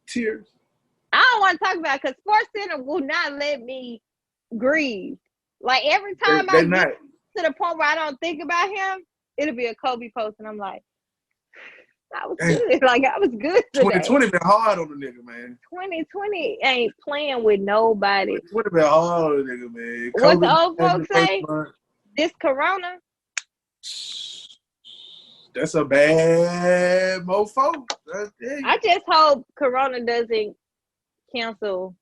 Tears. I don't want to talk about it because SportsCenter will not let me grieve. Like every time I get to the point where I don't think about him, it'll be a Kobe post, and I'm like, I was good. Like I was good today. 2020 been hard on the nigga, man. 2020 ain't playing with nobody. 2020 been hard on the nigga, man. What the old folks say? This Corona. That's a bad mofo. I just hope Corona doesn't cancel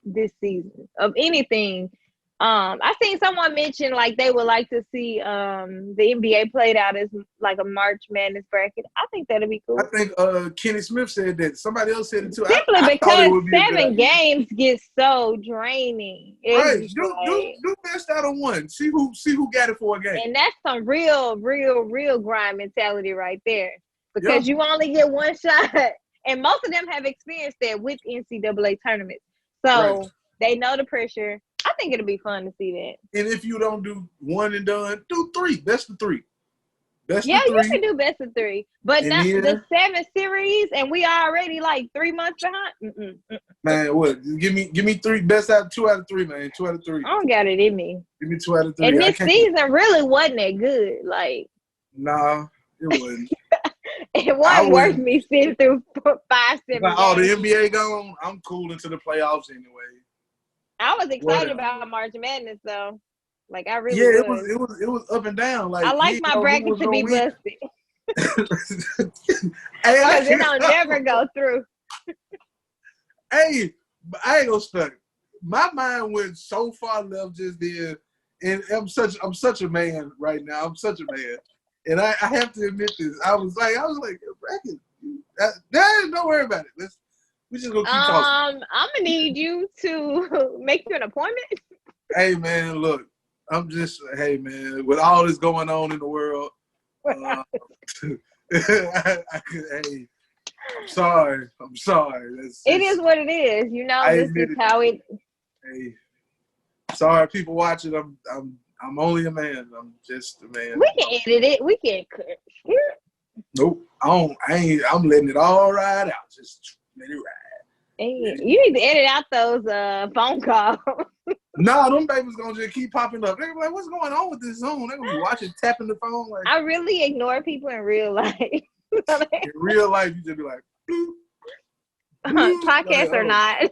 this season of anything. I seen someone mention like they would like to see the NBA played out as like a March Madness bracket. I think that'd be cool. I think Kenny Smith said that. Somebody else said it too. Simply because 7 games get so draining. Right. Do best out of one. See who got it for a game. And that's some real grind mentality right there. Because you only get one shot. And most of them have experienced that with NCAA tournaments. So they know the pressure. I think it'll be fun to see that. And if you don't do one and done, do 3. Best of 3. You can do best of 3. But not the 7 series, and we already like 3 months behind. Man, what? Give me 3 best out 2 out of 3, man. 2 out of 3. I don't got it in me. Give me 2 out of 3. And this season really wasn't that good. Like, nah, it wasn't. It wasn't worth me sitting through 5-7 games. Oh, the NBA gone. I'm cool into the playoffs anyway. I was excited about March Madness though. Like I really was. It was up and down. Like I like my bracket to be busted. Because it don't never go through. Hey, I ain't gonna stuck. My mind went so far left just then, and I'm such a man right now. I'm such a man, and I have to admit this. I was like, bracket. Don't worry about it. We just gonna keep talking. I'm gonna need you to make you an appointment. Hey man, look, hey man, with all this going on in the world, hey, I'm sorry. It is what it is. You know, this is how it. Hey, sorry, people watching. I'm only a man. I'm just a man. We can edit it. We can. Nope. I'm letting it all ride out. Just let it ride. Hey, you need to edit out those phone calls. No, them babies gonna just keep popping up. They're like, what's going on with this Zoom? They're gonna be watching, tapping the phone. Like, I really ignore people in real life. In real life, you just be like, bloop, bloop. Podcast or not.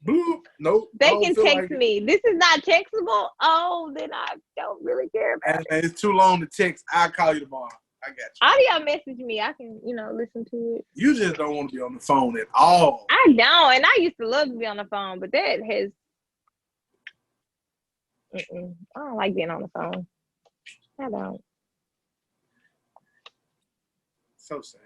Bloop. Nope. They can text me. This is not textable. Oh, then I don't really care about it. It's too long to text. I'll call you tomorrow. I got you. Audio message me. I can, listen to it. You just don't want to be on the phone at all. I don't. And I used to love to be on the phone, but that has... I don't like being on the phone. I don't. So sad.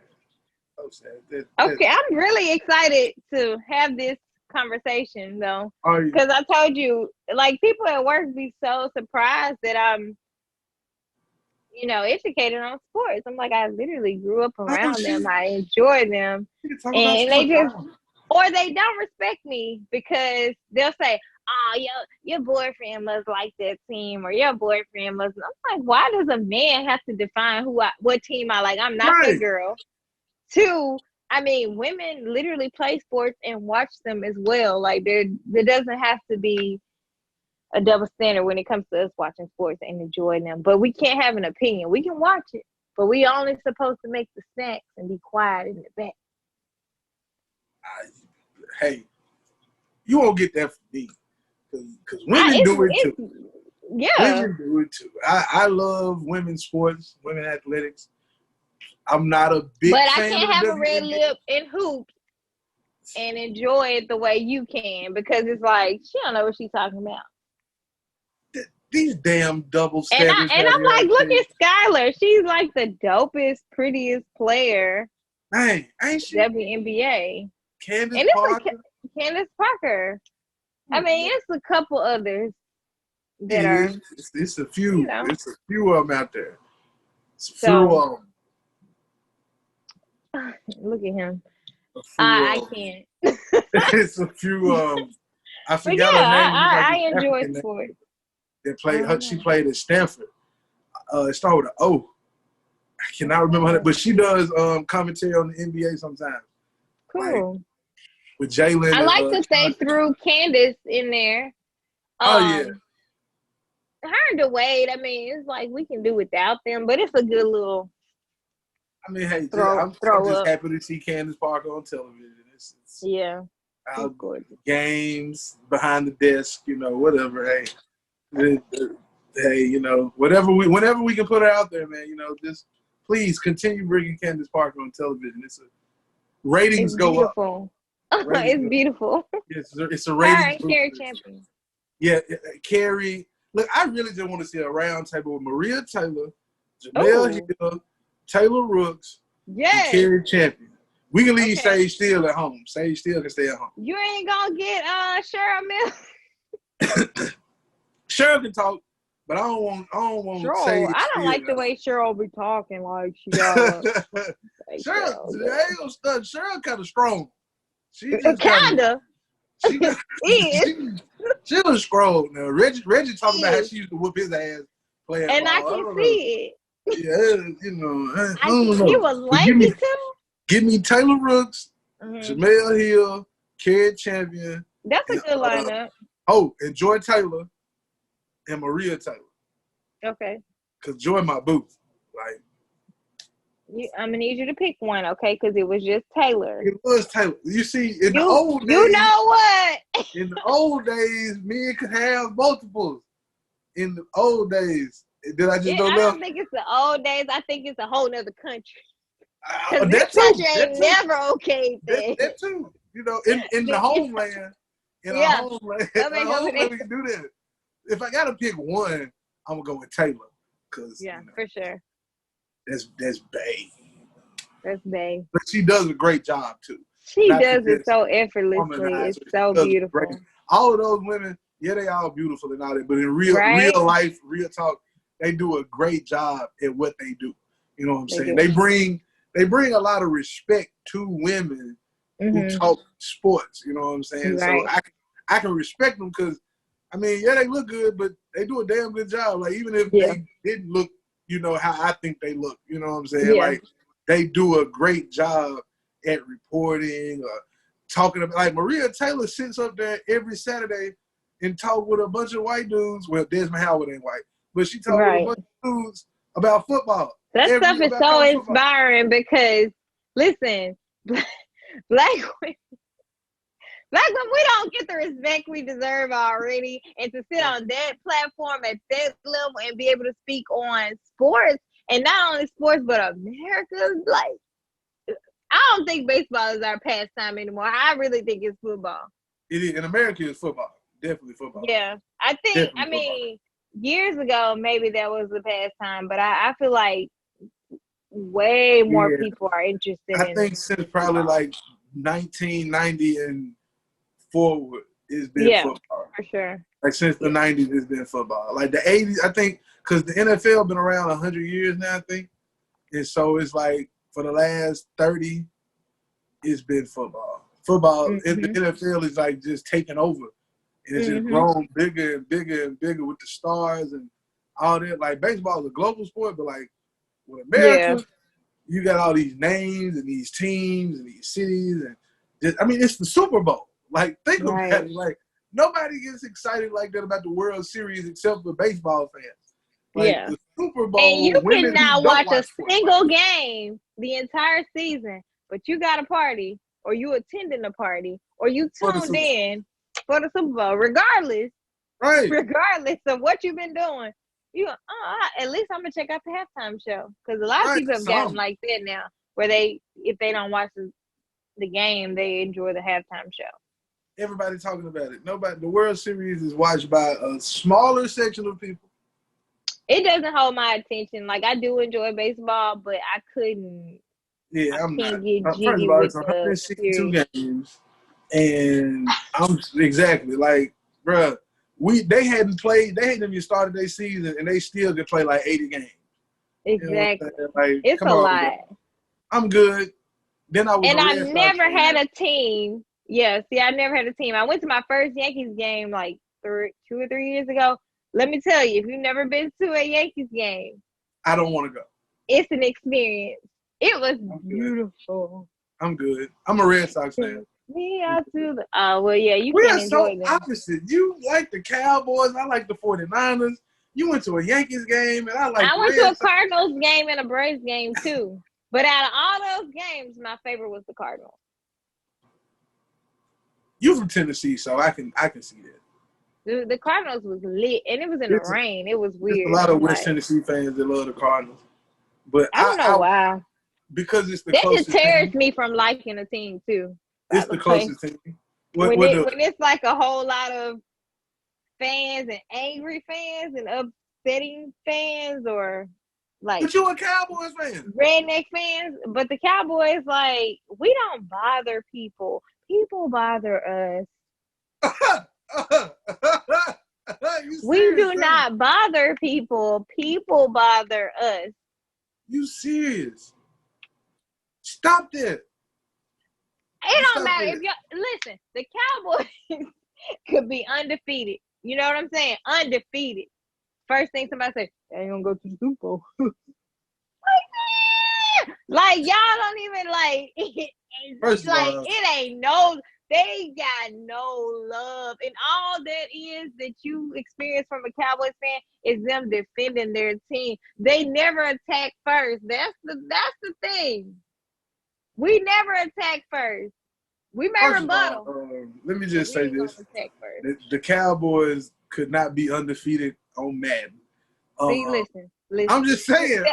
So sad. Okay, I'm really excited to have this conversation, though. Because I told you, like, people at work be so surprised that I'm educated on sports. I'm like, I literally grew up around them. I enjoy them. And they just, or they don't respect me because they'll say, oh, your boyfriend must like that team, or your boyfriend must. I'm like, why does a man have to define what team I like? I'm not that girl. 2, I mean, women literally play sports and watch them as well. Like there doesn't have to be a double standard when it comes to us watching sports and enjoying them. But we can't have an opinion. We can watch it, but we only supposed to make the snacks and be quiet in the back. Hey, you won't get that from me, because women do it too. Yeah, women do it too. I love women's sports, women athletics. I'm not a big but fan I can't of have the a red lip in hoops and enjoy it the way you can, because it's like she don't know what she's talking about. These damn double And standards. I'm like, look at Skylar. She's like the dopest, prettiest player. Hey, ain't she? WNBA. Candace Parker. Candace Parker. I mean, it's a couple others that are. It's a few. You know. It's a few of them out there. It's a few of them. Look at him. I can't. It's a few. I forgot her name. I enjoy sports. That played. She played at Stanford. It started with an O. I cannot remember her, but she does commentary on the NBA sometimes. Cool. Like, with Jalen. I like that they threw Candace in there. Yeah. Her and Dwayne, I mean, it's like we can do without them, but it's a good little. I mean, hey, I'm just happy to see Candace Parker on television. It's yeah. Games behind the desk, whatever. Hey, whenever we can put her out there, man. Just please continue bringing Candace Parker on television. Ratings go up. It's beautiful. It's a rating. All right, Carrie Champion. Yeah, Carrie. Look, I really just want to see a round table with Maria Taylor, Jamel Hill, Taylor Rooks, and Carrie Champion. We can leave Sage Steele at home. Sage Steele can stay at home. You ain't gonna get Cheryl Mills. Cheryl can talk, but I don't want Cheryl, Sage I don't like the way Cheryl be talking like she got. Cheryl, I ain't gonna stunt. Cheryl kind of strong. She just kinda. She was strong. Now Reggie talking about how she used to whoop his ass playing and ball. I can see it. Yeah, I don't know. He was lanky too. Give me Taylor Rooks, Jamel Hill, Carrie Champion. That's a good lineup. And Joy Taylor and Maria Taylor. Okay. Cause Joy my booth. Like, I'm gonna need you to pick one, okay? Because it was just Taylor. It was Taylor. You see, in the old days, you know what? In the old days, men could have multiples. In the old days, did I just go left? I don't think it's the old days. I think it's a whole nother country. Because this country ain't never okay. That too. In the homeland. In our homeland, we can do that. If I gotta pick one, I'm gonna go with Taylor. Cause for sure. That's Bae. That's Bae. But she does a great job too. She does it so effortlessly. It's so beautiful. All of those women, they all beautiful and all that, but in real life, real talk, they do a great job at what they do. You know what I'm saying? They bring a lot of respect to women who talk sports. You know what I'm saying? Right. So I can respect them because, I mean, they look good, but they do a damn good job. Like, even if they didn't look, how I think they look. You know what I'm saying? Yeah. Like, they do a great job at reporting or talking about. Like, Maria Taylor sits up there every Saturday and talk with a bunch of white dudes. Well, Desmond Howard ain't white, but she talk with a bunch of dudes about football. That stuff is so inspiring because, listen, black women, we don't get the respect we deserve already. And to sit on that platform at that level and be able to speak on sports, and not only sports, but America, like, I don't think baseball is our pastime anymore. I really think it's football. It is. In America, it's football. Definitely football. Yeah. I think, years ago, maybe that was the pastime, but I feel like way more people are interested in it. I think since probably like 1990 and forward, it's been football. For sure. Like since the 90s, it's been football. Like the 80s, I think, because the NFL been around 100 years now, I think. And so it's like for the last 30, it's been football. Football, the NFL is like just taking over. And it's just grown bigger and bigger and bigger with the stars and all that. Like, baseball is a global sport, but, like, with America, you got all these names and these teams and these cities. And just, it's the Super Bowl. Like, think about it. Like, nobody gets excited like that about the World Series except for baseball fans. Like the Super Bowl, and you women cannot who don't watch a sports single game the entire season, but you got a party, or you attending a party, or you tuned in for the Super Bowl, regardless of what you've been doing. You at least I'm gonna check out the halftime show, because a lot of people have gotten like that now, where if they don't watch the game, they enjoy the halftime show. Everybody talking about it. The World Series is watched by a smaller section of people. It doesn't hold my attention. Like, I do enjoy baseball, but I couldn't. Yeah, I'm not. Get First jiggy of all, with it's 162 games, and I'm exactly like, bruh. They hadn't even started their season, and they still could play like 80 games. Exactly. You know like, it's a lot. Bro. I'm good. Then I never had a team. Yeah, see, I never had a team. I went to my first Yankees game like 2 or 3 years ago. Let me tell you, if you've never been to a Yankees game, I don't want to go. It's an experience. It was beautiful. I'm good. I'm a Red Sox fan. Me out to the well, yeah, you we can are enjoy so them. Opposite. You like the Cowboys, I like the 49ers. You went to a Yankees game, and I went to a Cardinals game and a Braves game too. But out of all those games, my favorite was the Cardinals. You from Tennessee, so I can see that. The Cardinals was lit, and it was in the rain. It was weird. There's a lot of West Tennessee fans that love the Cardinals, but I don't know why. Because it's the that closest. That just tears me from liking a team too. It's the closest team. When it's like a whole lot of fans and angry fans and upsetting fans, or like. But you a Cowboys fan. Redneck fans, but the Cowboys, like, we don't bother people. People bother us. We do not bother people. People bother us. You serious? Stop that. It don't matter if listen. The Cowboys could be undefeated. You know what I'm saying? Undefeated. First thing somebody say, they ain't gonna go to the Super Bowl. Like, y'all don't even like. First like, it ain't no. They got no love, and all that is that you experience from a Cowboys fan is them defending their team. They never attack first. That's the thing. We never attack first. We may rebuttal. Let me just say this: the Cowboys could not be undefeated on Madden. See, listen. I'm just saying.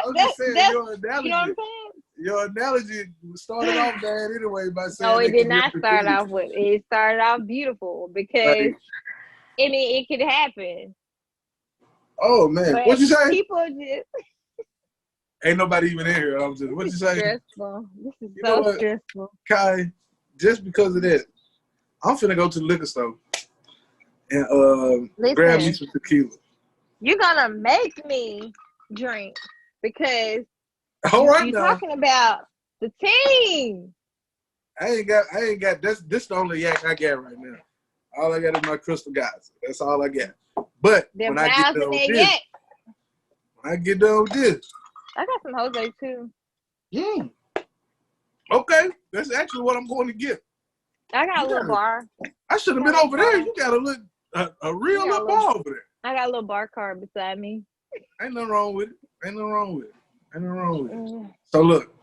Your analogy. You know what I'm saying? Your analogy started off bad anyway by saying. No, it did not start off with. It started off beautiful because, it could happen. Oh man, what you say? People just. Ain't nobody even in here. I'm just. What you say? Stressful. This is so stressful. Kai, just because of that, I'm finna go to the liquor store and grab me some tequila. You're gonna make me drink because. All right, you're talking about the team. I ain't got this the only yak I got right now. All I got is my Crystal Guys. That's all I got. But when I get done with this, I got some Jose too. Okay, that's actually what I'm going to get. I got a little bar. I should have been over there. You got a real little bar over there. I got a little bar card beside me. Ain't nothing wrong with it. So look,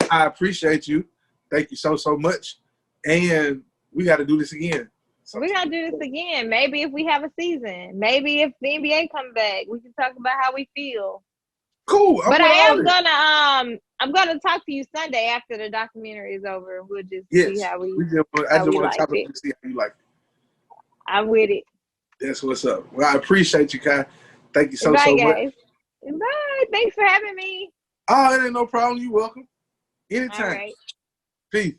I appreciate you. Thank you so much. And we got to do this again. We got to do this again. Maybe if we have a season. Maybe if the NBA come back, we can talk about how we feel. Cool. But I'm gonna talk to you Sunday after the documentary is over. We'll just see how we. I just want to talk to see how you like it. I'm with it. That's what's up. Well, I appreciate you, Kai. Thank you so much. Bye. Thanks for having me. Oh, it ain't no problem. You're welcome. Anytime. All right. Peace.